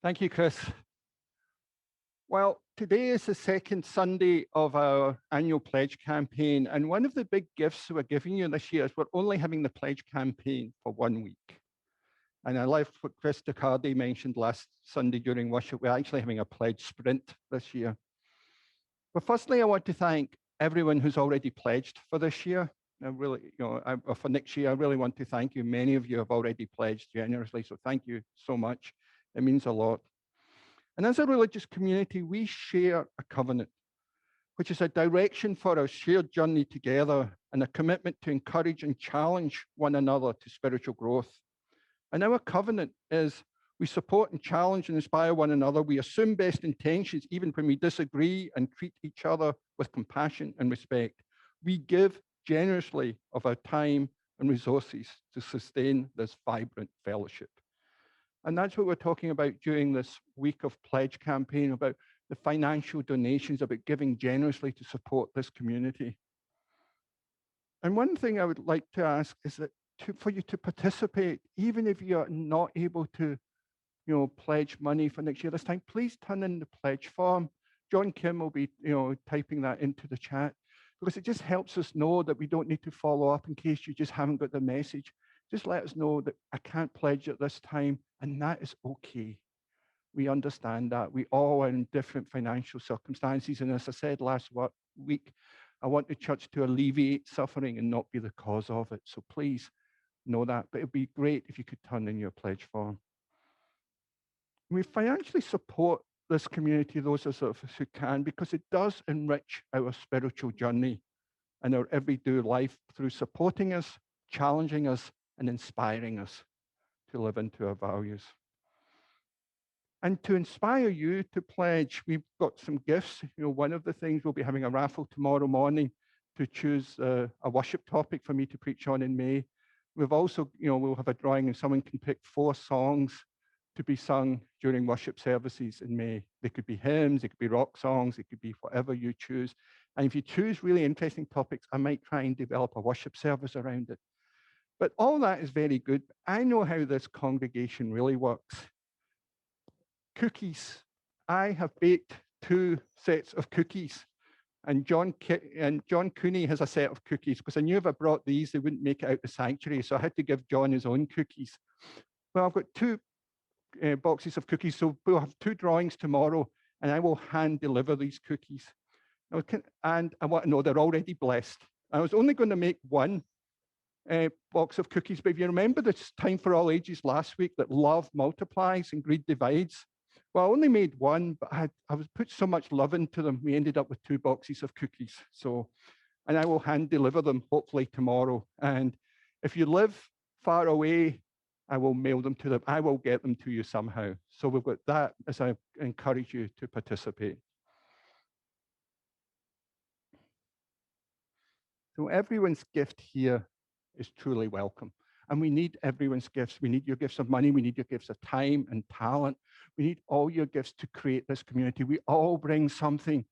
Thank you, Chris. Well, today is the second Sunday of our annual pledge campaign. And one of the big gifts we're giving you this year is we're only having the pledge campaign for 1 week. And I like what Chris Ducardi mentioned last Sunday during worship. We're actually having a pledge sprint this year. But firstly, I want to thank everyone who's already pledged for this year. I really, for next year, I really want to thank you. Many of you have already pledged generously, so thank you so much. It means a lot. And as a religious community, we share a covenant, which is a direction for our shared journey together and a commitment to encourage and challenge one another to spiritual growth. And our covenant is we support and challenge and inspire one another. We assume best intentions, even when we disagree, and treat each other with compassion and respect. We give generously of our time and resources to sustain this vibrant fellowship. And that's what we're talking about during this week of pledge campaign, about the financial donations, about giving generously to support this community. And one thing I would like to ask is that for you to participate, even if you're not able to pledge money for next year this time, please turn in the pledge form. John Kim will be typing that into the chat, because it just helps us know that we don't need to follow up in case you just haven't got the message. Just let us know that I can't pledge at this time, and that is okay. We understand that. We all are in different financial circumstances, and as I said last week, I want the church to alleviate suffering and not be the cause of it. So please know that, but it'd be great if you could turn in your pledge form. We financially support this community, those of us who can, because it does enrich our spiritual journey and our everyday life through supporting us, challenging us, and inspiring us to live into our values. And to inspire you to pledge, we've got some gifts. One of the things, we'll be having a raffle tomorrow morning to choose a worship topic for me to preach on in May. We've also, we'll have a drawing and someone can pick 4 songs to be sung during worship services in May. They could be hymns, they could be rock songs, it could be whatever you choose. And if you choose really interesting topics, I might try and develop a worship service around it. But all that is very good. I know how this congregation really works. Cookies. I have baked 2 sets of cookies. And John Cooney has a set of cookies, because I knew if I brought these, they wouldn't make it out the sanctuary. So I had to give John his own cookies. Well, I've got 2 boxes of cookies. So we'll have 2 drawings tomorrow, and I will hand deliver these cookies. And I want to know they're already blessed. I was only going to make 1 box of cookies, but if you remember the Time for All Ages last week, that love multiplies and greed divides. Well, I only made 1, but I was put so much love into them, we ended up with 2 boxes of cookies. So, and I will hand deliver them hopefully tomorrow. And if you live far away, I will mail them to them. I will get them to you somehow. So we've got that as I encourage you to participate. So everyone's gift here is truly welcome. And we need everyone's gifts. We need your gifts of money. We need your gifts of time and talent. We need all your gifts to create this community. We all bring something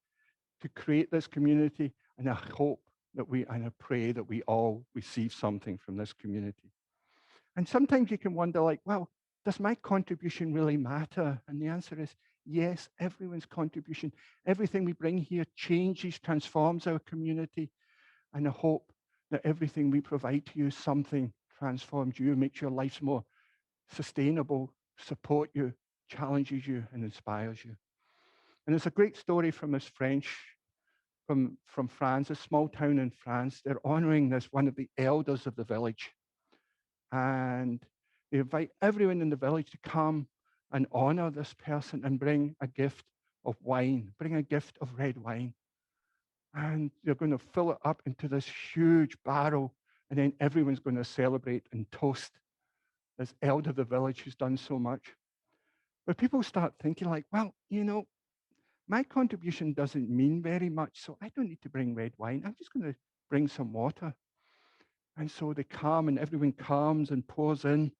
to create this community. And I hope that and I pray that we all receive something from this community. And sometimes you can wonder, like, well, does my contribution really matter? And the answer is yes, everyone's contribution. Everything we bring here changes, transforms our community. And I hope that everything we provide to you, something transforms you, makes your lives more sustainable, support you, challenges you, and inspires you. And there's a great story from this from France, a small town in France. They're honoring one of the elders of the village. And they invite everyone in the village to come and honor this person and bring a gift of wine, bring a gift of red wine. And they're going to fill it up into this huge barrel, and then everyone's going to celebrate and toast this elder of the village who's done so much. But people start thinking like, well, my contribution doesn't mean very much, so I don't need to bring red wine. I'm just going to bring some water. And so they come, and everyone comes and pours in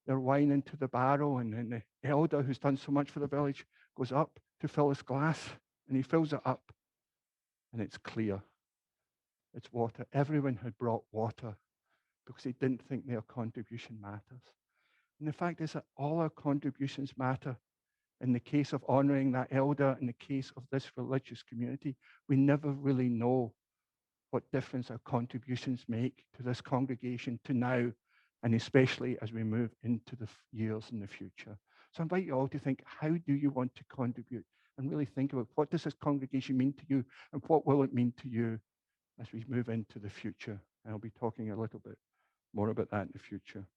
their wine into the barrel, and then the elder who's done so much for the village goes up to fill his glass, and he fills it up. And it's clear. It's water. Everyone had brought water because they didn't think their contribution matters. And the fact is that all our contributions matter. in the case of honoring that elder, in the case of this religious community, we never really know what difference our contributions make to this congregation, to now, and especially as we move into the years in the future. So I invite you all to think, how do you want to contribute? And really think about, what does this congregation mean to you, and what will it mean to you as we move into the future? And I'll be talking a little bit more about that in the future.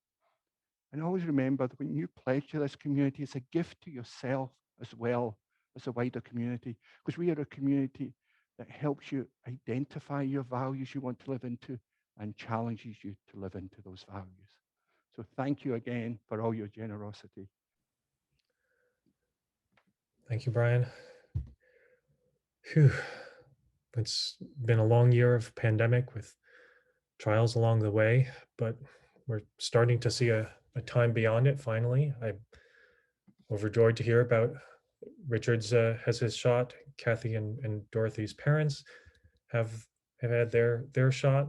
And always remember that when you pledge to this community, it's a gift to yourself as well as a wider community, because we are a community that helps you identify your values you want to live into and challenges you to live into those values. So thank you again for all your generosity. Thank you, Brian. Phew. It's been a long year of pandemic with trials along the way, but we're starting to see a time beyond it finally. I'm overjoyed to hear about Richard's has his shot. Kathy and Dorothy's parents have had their shot.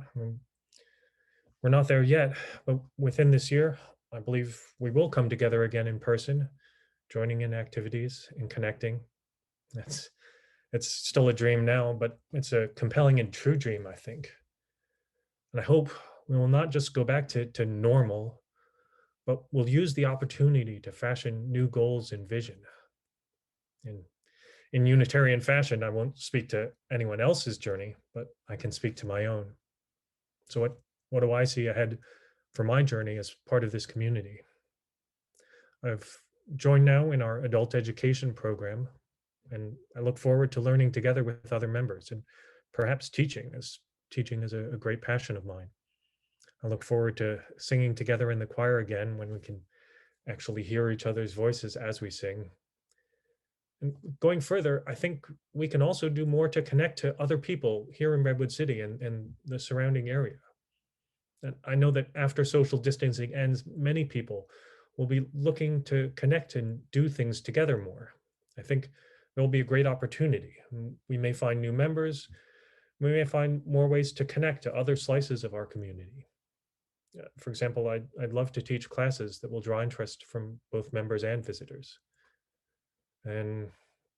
We're not there yet, but within this year, I believe we will come together again in person, joining in activities and connecting. It's still a dream now, but it's a compelling and true dream, I think. And I hope we will not just go back to normal, but we'll use the opportunity to fashion new goals and vision. In Unitarian fashion, I won't speak to anyone else's journey, but I can speak to my own. So what do I see ahead for my journey as part of this community? I've joined now in our adult education program, and I look forward to learning together with other members and perhaps teaching, as teaching is a great passion of mine. I look forward to singing together in the choir again when we can actually hear each other's voices as we sing. And going further, I think we can also do more to connect to other people here in Redwood City and the surrounding area. And I know that after social distancing ends, many people will be looking to connect and do things together more. I think there will be a great opportunity. We may find new members. We may find more ways to connect to other slices of our community. For example, I'd love to teach classes that will draw interest from both members and visitors. And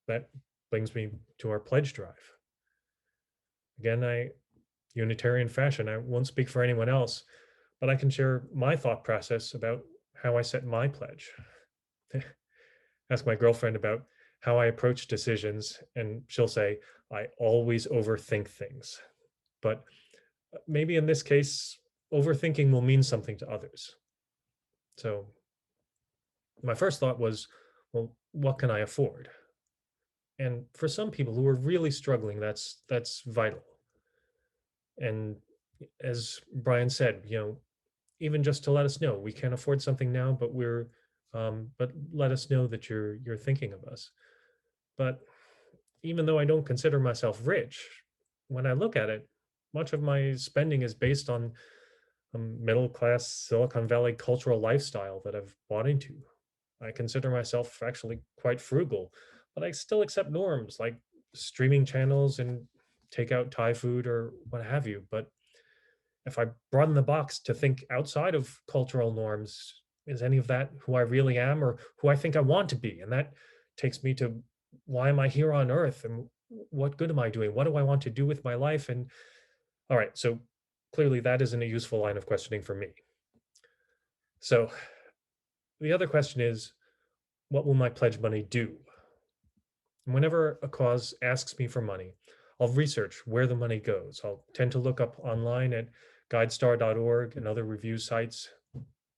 that brings me to our pledge drive. Again, Unitarian fashion, I won't speak for anyone else, but I can share my thought process about how I set my pledge. Ask my girlfriend about how I approach decisions, and she'll say, I always overthink things. But maybe in this case, overthinking will mean something to others. So my first thought was, well, what can I afford? And for some people who are really struggling, that's vital. And as Brian said, even just to let us know we can't afford something now, but but let us know that you're thinking of us. But even though I don't consider myself rich, when I look at it, much of my spending is based on a middle class Silicon Valley cultural lifestyle that I've bought into. I consider myself actually quite frugal, but I still accept norms like streaming channels and take out Thai food or what have you. But if I broaden the box to think outside of cultural norms, is any of that who I really am or who I think I want to be? And that takes me to, why am I here on earth? And what good am I doing? What do I want to do with my life? And all right, so clearly that isn't a useful line of questioning for me. So the other question is, what will my pledge money do? And whenever a cause asks me for money, I'll research where the money goes. I'll tend to look up online at guidestar.org and other review sites.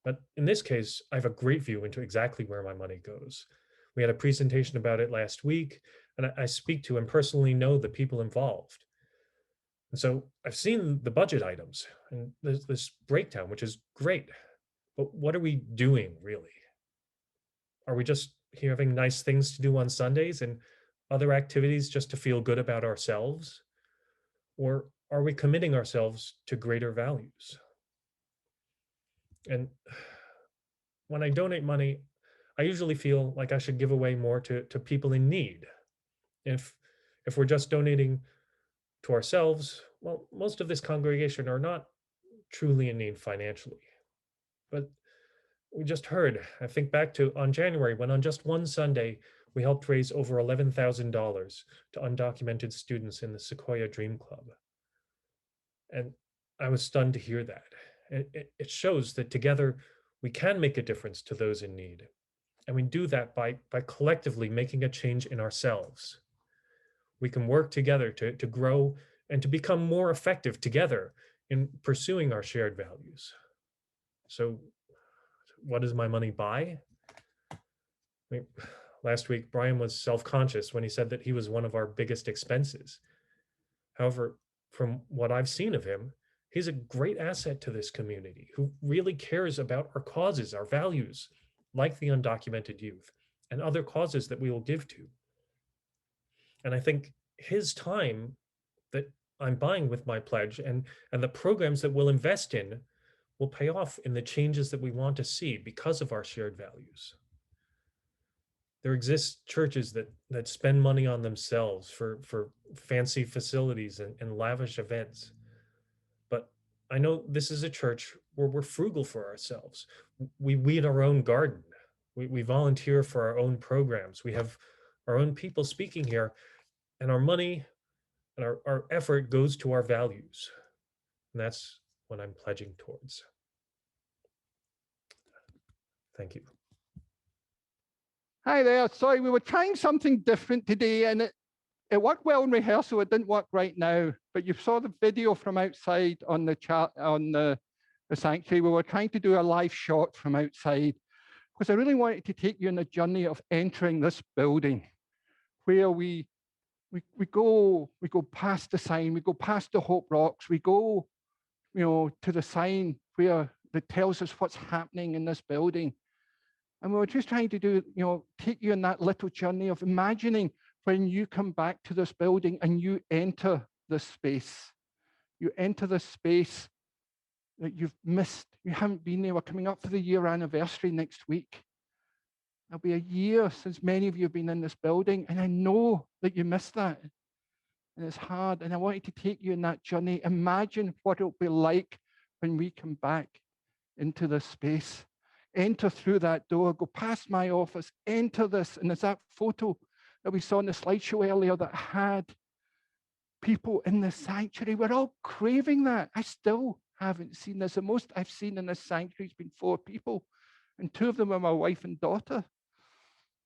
But in this case, I have a great view into exactly where my money goes. We had a presentation about it last week, and I speak to and personally know the people involved. And so I've seen the budget items and there's this breakdown, which is great. But what are we doing really? Are we just having nice things to do on Sundays and other activities just to feel good about ourselves? Or are we committing ourselves to greater values? And when I donate money, I usually feel like I should give away more to people in need. If we're just donating to ourselves, well, most of this congregation are not truly in need financially. But we just heard, I think back to on January, when on just one Sunday, we helped raise over $11,000 to undocumented students in the Sequoia Dream Club. And I was stunned to hear that. It shows that together we can make a difference to those in need. And we do that by collectively making a change in ourselves. We can work together to grow and to become more effective together in pursuing our shared values. So what does my money buy? I mean, last week, Brian was self-conscious when he said that he was one of our biggest expenses. However, from what I've seen of him, he's a great asset to this community who really cares about our causes, our values, like the undocumented youth and other causes that we will give to. And I think his time that I'm buying with my pledge and the programs that we'll invest in will pay off in the changes that we want to see because of our shared values. There exist churches that spend money on themselves for fancy facilities and lavish events. But I know this is a church where we're frugal for ourselves. We weed our own garden. We volunteer for our own programs. We have our own people speaking here, and our money and our effort goes to our values. And that's what I'm pledging towards. Thank you. Hi there. Sorry, we were trying something different today, and it worked well in rehearsal. It didn't work right now, but you saw the video from outside on the chat on the sanctuary. We were trying to do a live shot from outside because I really wanted to take you on the journey of entering this building, where we go past the sign, we go past the Hope Rocks, we go, to the sign where that tells us what's happening in this building. And we were just trying to do, take you on that little journey of imagining when you come back to this building and you enter this space. You enter this space that you've missed. You haven't been there. We're coming up for the year anniversary next week. It'll be a year since many of you have been in this building, and I know that you missed that. And it's hard. And I wanted to take you on that journey. Imagine what it'll be like when we come back into this space. Enter through that door, go past my office, enter this. And there's that photo that we saw in the slideshow earlier that had people in the sanctuary. We're all craving that. I still haven't seen this. The most I've seen in this sanctuary has been 4 people, and 2 of them are my wife and daughter.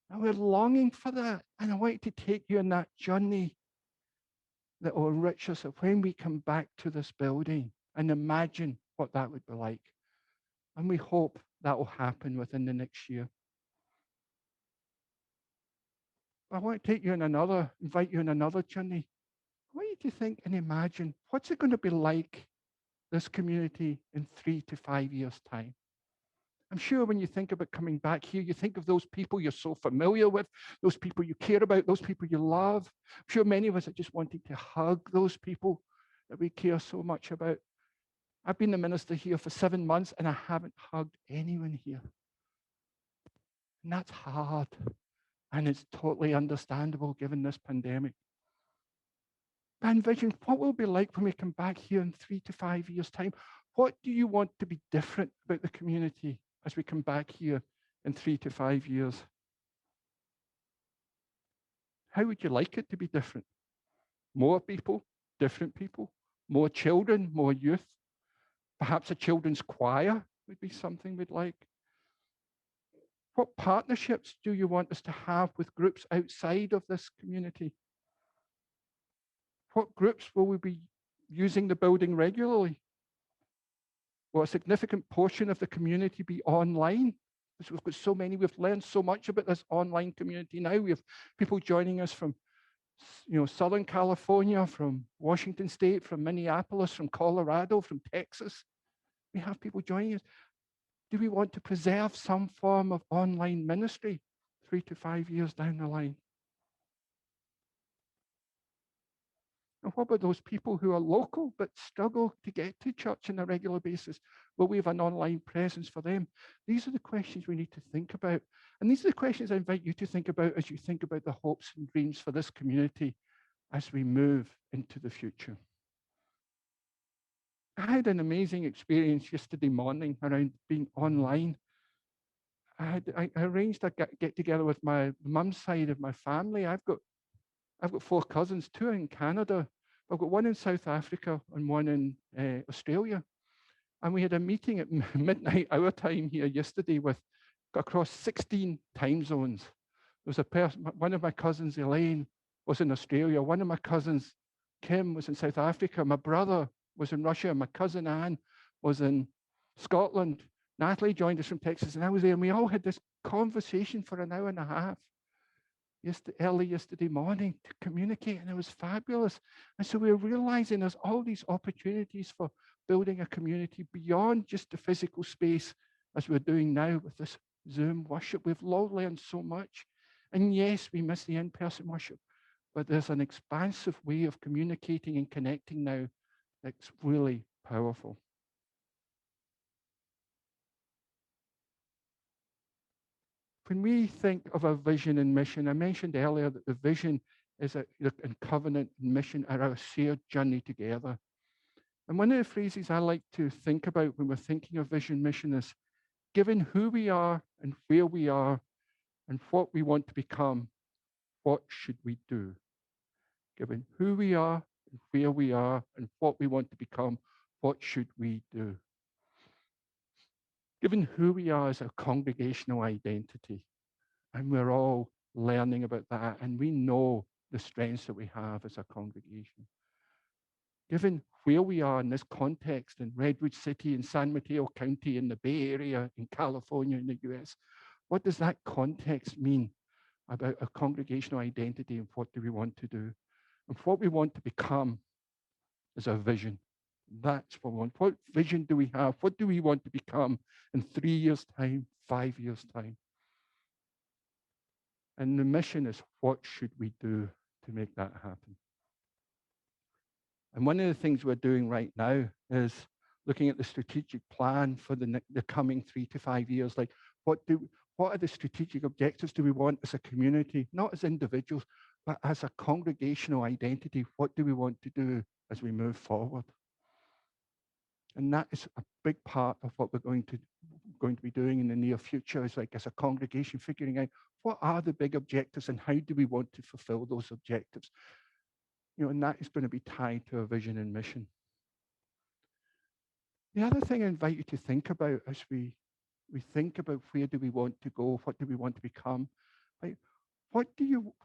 And we're longing for that. And I want to take you on that journey that will enrich us when we come back to this building, and imagine what that would be like. And we hope that will happen within the next year. I want to take you on invite you on another journey. I want you to think and imagine, what's it going to be like, this community, in 3 to 5 years' time? I'm sure when you think about coming back here, you think of those people you're so familiar with, those people you care about, those people you love. I'm sure many of us are just wanting to hug those people that we care so much about. I've been the minister here for 7 months and I haven't hugged anyone here. And that's hard. And it's totally understandable given this pandemic. But envision what will it be like when we come back here in 3 to 5 years' time. What do you want to be different about the community as we come back here in 3 to 5 years? How would you like it to be different? More people, different people, more children, more youth. Perhaps a children's choir would be something we'd like. What partnerships do you want us to have with groups outside of this community? What groups will we be using the building regularly? Will a significant portion of the community be online? Because we've got so many, we've learned so much about this online community now. We have people joining us from Southern California, from Washington State, from Minneapolis, from Colorado, from Texas. We have people joining us. Do we want to preserve some form of online ministry 3 to 5 years down the line? And what about those people who are local but struggle to get to church on a regular basis? Will we have an online presence for them? These are the questions we need to think about. And these are the questions I invite you to think about as you think about the hopes and dreams for this community as we move into the future. I had an amazing experience yesterday morning around being online. I arranged a get together with my mum's side of my family. I've got four cousins, two in Canada. I've got one in South Africa and one in Australia. And we had a meeting at midnight our time here yesterday with across 16 time zones. There was a person, one of my cousins, Elaine, was in Australia. One of my cousins, Kim, was in South Africa. My brother was in Russia. My cousin Anne was in Scotland. Natalie joined us from Texas, and I was there. And we all had this conversation for an hour and a half early yesterday morning to communicate, and it was fabulous. And so we're realizing there's all these opportunities for building a community beyond just the physical space, as we're doing now with this Zoom worship. We've all learned so much. And yes, we miss the in-person worship, but there's an expansive way of communicating and connecting now that's really powerful. When we think of our vision and mission, I mentioned earlier that the vision is and covenant and mission are our shared journey together. And one of the phrases I like to think about when we're thinking of vision mission is, given who we are and where we are and what we want to become, what should we do? Given who we are and where we are and what we want to become, what should we do? Given who we are as a congregational identity, and we're all learning about that, and we know the strengths that we have as a congregation. Given where we are in this context in Redwood City, in San Mateo County, in the Bay Area, in California, in the US, what does that context mean about a congregational identity, and what do we want to do? And what we want to become is our vision. That's what we want. What vision do we have? What do we want to become in 3 years' time, 5 years' time? And the mission is, what should we do to make that happen? And one of the things we're doing right now is looking at the strategic plan for the coming 3 to 5 years. Like, what are the strategic objectives do we want as a community, not as individuals, but as a congregational identity? What do we want to do as we move forward? And that is a big part of what we're going to be doing in the near future, is like as a congregation figuring out what are the big objectives and how do we want to fulfill those objectives. And that is going to be tied to our vision and mission. The other thing I invite you to think about as we think about where do we want to go, what do we want to become, like, when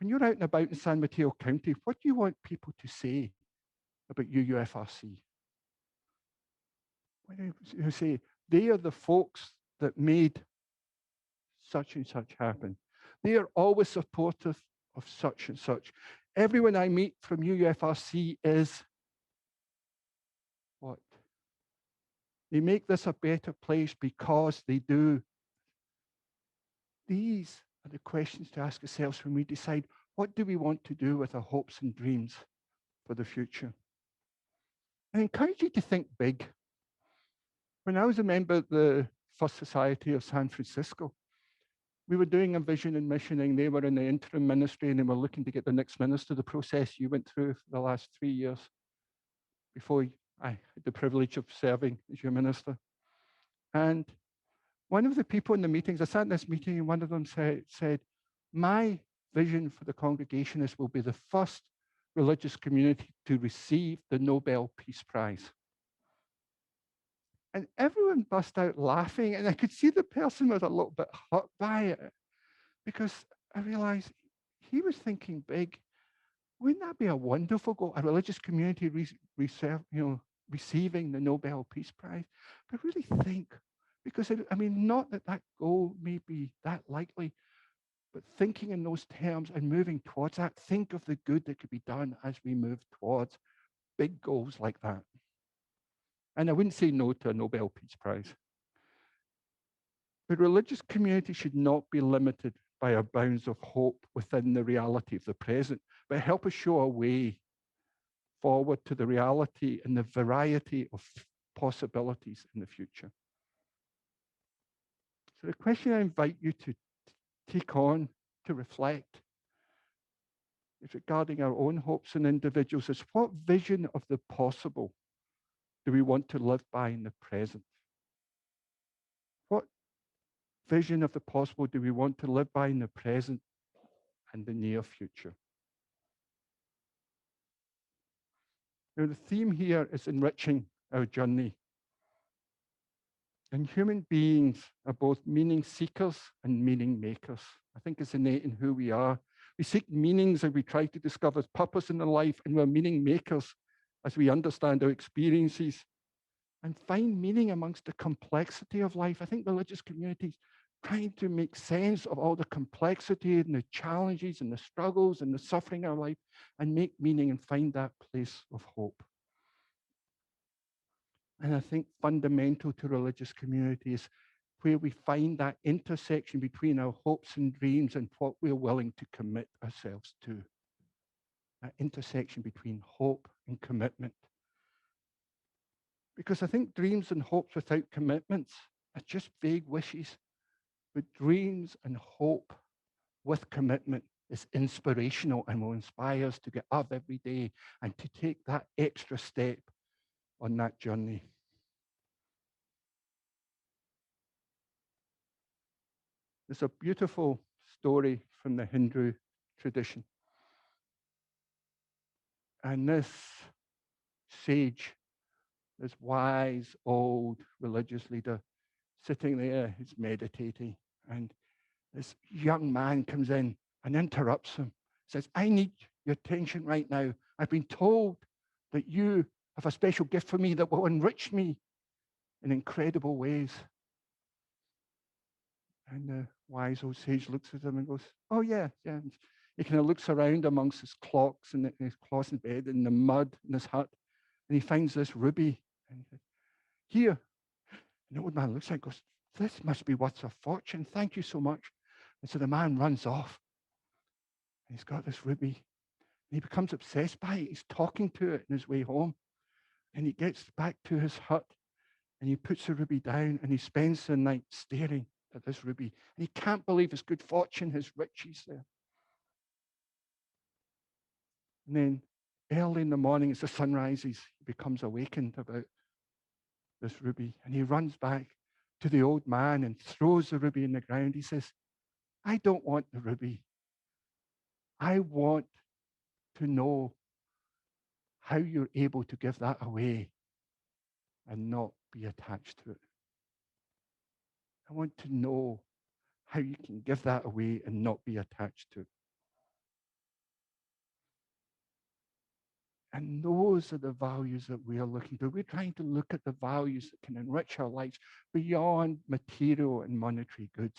you're out and about in San Mateo County, what do you want people to say about UUFRC? What do you say? They are the folks that made such and such happen. They are always supportive of such and such. Everyone I meet from UUFRC is what? They make this a better place because they do. These are the questions to ask ourselves when we decide what do we want to do with our hopes and dreams for the future. I encourage you to think big. When I was a member of the First Society of San Francisco, we were doing a vision and missioning. They were in the interim ministry and they were looking to get the next minister. The process you went through for the last 3 years before I had the privilege of serving as your minister. And one of the people in the meetings, I sat in this meeting and one of them said, my vision for the congregation is we'll be the first religious community to receive the Nobel Peace Prize. And everyone burst out laughing, and I could see the person was a little bit hurt by it, because I realized he was thinking big. Wouldn't that be a wonderful goal, a religious community receiving the Nobel Peace Prize? But really think, because not that goal may be that likely, but thinking in those terms and moving towards that, think of the good that could be done as we move towards big goals like that. And I wouldn't say no to a Nobel Peace Prize. But religious community should not be limited by our bounds of hope within the reality of the present, but help us show a way forward to the reality and the variety of possibilities in the future. So the question I invite you to take on, to reflect, is regarding our own hopes and individuals, is what vision of the possible do we want to live by in the present? vision of the possible do we want to live by in the present and the near future? Now, the theme here is enriching our journey. And human beings are both meaning seekers and meaning makers. I think it's innate in who we are. We seek meanings as we try to discover purpose in our life, and we're meaning makers as we understand our experiences and find meaning amongst the complexity of life. I think religious communities trying to make sense of all the complexity and the challenges and the struggles and the suffering of our life and make meaning and find that place of hope. And I think fundamental to religious communities, where we find that intersection between our hopes and dreams and what we're willing to commit ourselves to. That intersection between hope and commitment. Because I think dreams and hopes without commitments are just vague wishes. But dreams and hope with commitment is inspirational and will inspire us to get up every day and to take that extra step on that journey. There's a beautiful story from the Hindu tradition. And this sage, this wise, old religious leader, sitting there, he's meditating. And this young man comes in and interrupts him, says, I need your attention right now. I've been told that you have a special gift for me that will enrich me in incredible ways. And the wise old sage looks at him and goes, oh, yeah. And he kind of looks around amongst his clocks and his cloths in bed and the mud in his hut. And he finds this ruby. And he says, here. And the old man looks at it and goes, this must be worth a fortune. Thank you so much. And so the man runs off. And he's got this ruby. And he becomes obsessed by it. He's talking to it on his way home. And he gets back to his hut and he puts the ruby down and he spends the night staring at this ruby. And he can't believe his good fortune, his riches there. And then early in the morning, as the sun rises, he becomes awakened about this ruby. And he runs back to the old man and throws the ruby in the ground. He says, I don't want the ruby. I want to know how you're able to give that away and not be attached to it. I want to know how you can give that away and not be attached to it. And those are the values that we are looking for. We're trying to look at the values that can enrich our lives beyond material and monetary goods.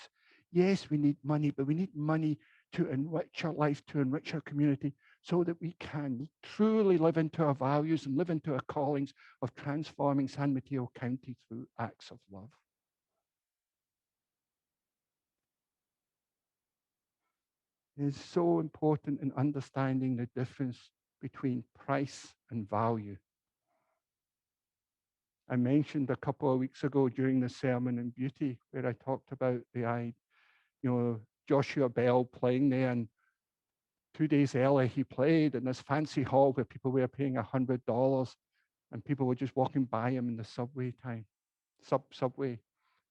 Yes, we need money, but we need money to enrich our life, to enrich our community, so that we can truly live into our values and live into our callings of transforming San Mateo County through acts of love. It is so important in understanding the difference between price and value. I mentioned a couple of weeks ago during the sermon in Beauty, where I talked about Joshua Bell playing there, and 2 days earlier he played in this fancy hall where people were paying $100, and people were just walking by him in the subway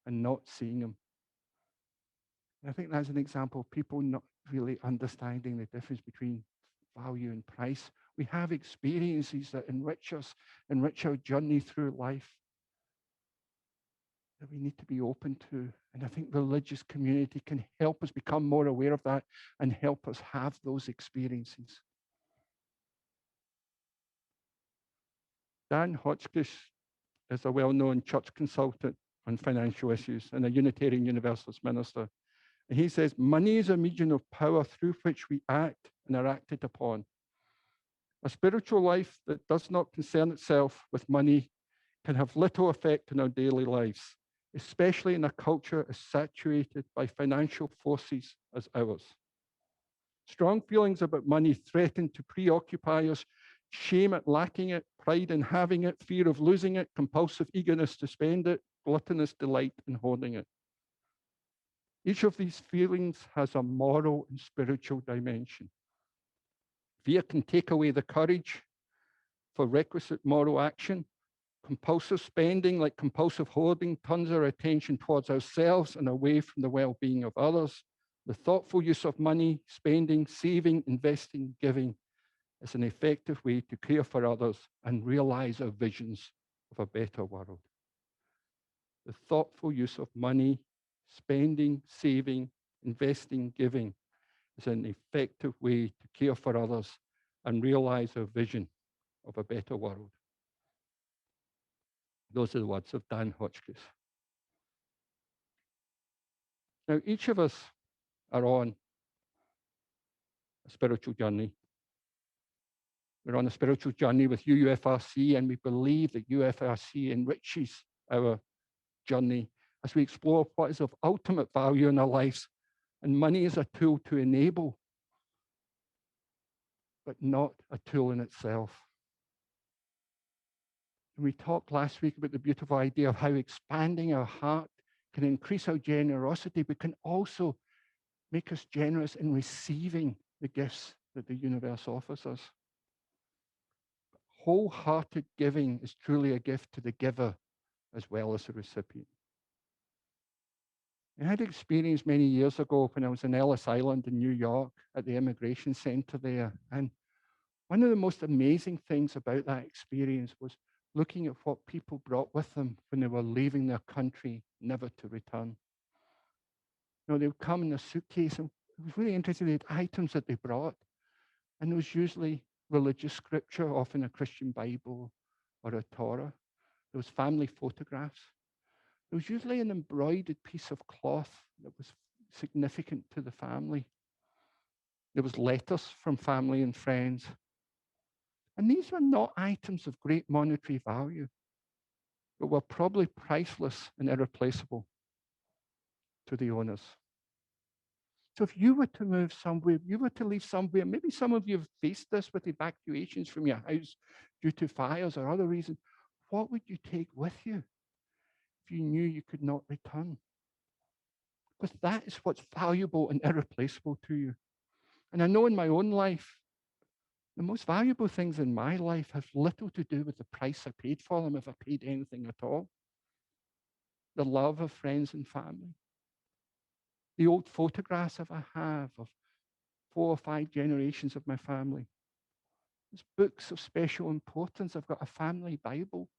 and not seeing him. And I think that's an example of people not really understanding the difference between value and price. We have experiences that enrich us, enrich our journey through life, that we need to be open to. And I think religious community can help us become more aware of that and help us have those experiences. Dan Hotchkiss is a well-known church consultant on financial issues and a Unitarian Universalist minister. And he says, money is a medium of power through which we act and are acted upon. A spiritual life that does not concern itself with money can have little effect in our daily lives, especially in a culture as saturated by financial forces as ours. Strong feelings about money threaten to preoccupy us, shame at lacking it, pride in having it, fear of losing it, compulsive eagerness to spend it, gluttonous delight in hoarding it. Each of these feelings has a moral and spiritual dimension. Fear can take away the courage for requisite moral action, Compulsive spending, like compulsive hoarding, turns our attention towards ourselves and away from the well-being of others. The thoughtful use of money, spending, saving, investing, giving is an effective way to care for others and realize our visions of a better world. The thoughtful use of money, spending, saving, investing, giving is an effective way to care for others and realize our vision of a better world. Those are the words of Dan Hotchkiss. Now, each of us are on a spiritual journey. We're on a spiritual journey with UUFRC, and we believe that UUFRC enriches our journey as we explore what is of ultimate value in our lives. And money is a tool to enable, but not a tool in itself. And we talked last week about the beautiful idea of how expanding our heart can increase our generosity, but can also make us generous in receiving the gifts that the universe offers us. Wholehearted giving is truly a gift to the giver as well as the recipient. I had experience many years ago when I was in Ellis Island in New York at the immigration center there. And one of the most amazing things about that experience was looking at what people brought with them when they were leaving their country, never to return. You know, they would come in a suitcase, and it was really interesting, they had items that they brought. And it was usually religious scripture, often a Christian Bible or a Torah. There was family photographs. There was usually an embroidered piece of cloth that was significant to the family. There was letters from family and friends. And these were not items of great monetary value, but were probably priceless and irreplaceable to the owners. So if you were to move somewhere, you were to leave somewhere, maybe some of you have faced this with evacuations from your house due to fires or other reasons, what would you take with you if you knew you could not return? Because that is what's valuable and irreplaceable to you. And I know in my own life, the most valuable things in my life have little to do with the price I paid for them, if I paid anything at all. The love of friends and family. The old photographs that I have of 4 or 5 generations of my family. There's books of special importance. I've got a family Bible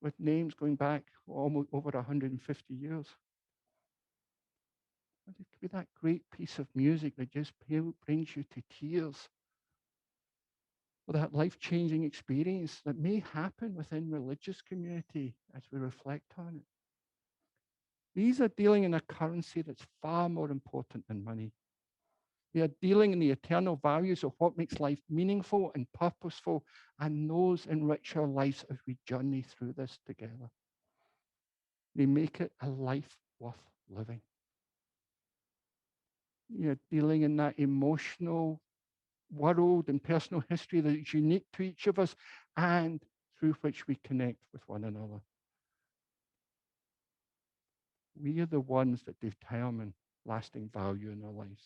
with names going back almost over 150 years. And it could be that great piece of music that just brings you to tears. Or that life-changing experience that may happen within religious community as we reflect on it. These are dealing in a currency that's far more important than money. They are dealing in the eternal values of what makes life meaningful and purposeful, and those enrich our lives as we journey through this together. They make it a life worth living. You're dealing in that emotional world and personal history that is unique to each of us and through which we connect with one another. We are the ones that determine lasting value in our lives.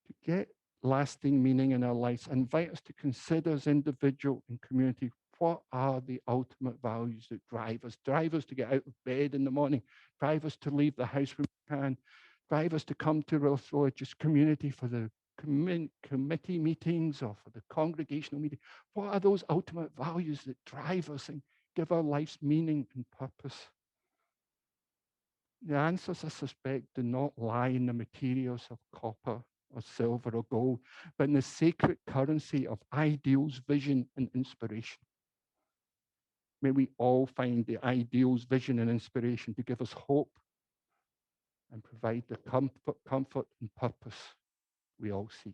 To get lasting meaning in our lives, I invite us to consider as individual and community, what are the ultimate values that drive us to get out of bed in the morning, drive us to leave the house when we can, drive us to come to religious community for the committee meetings or for the congregational meeting. What are those ultimate values that drive us and give our lives meaning and purpose? The answers, I suspect, do not lie in the materials of copper or silver or gold, but in the sacred currency of ideals, vision, and inspiration. May we all find the ideals, vision, and inspiration to give us hope and provide the comfort and purpose we all seek.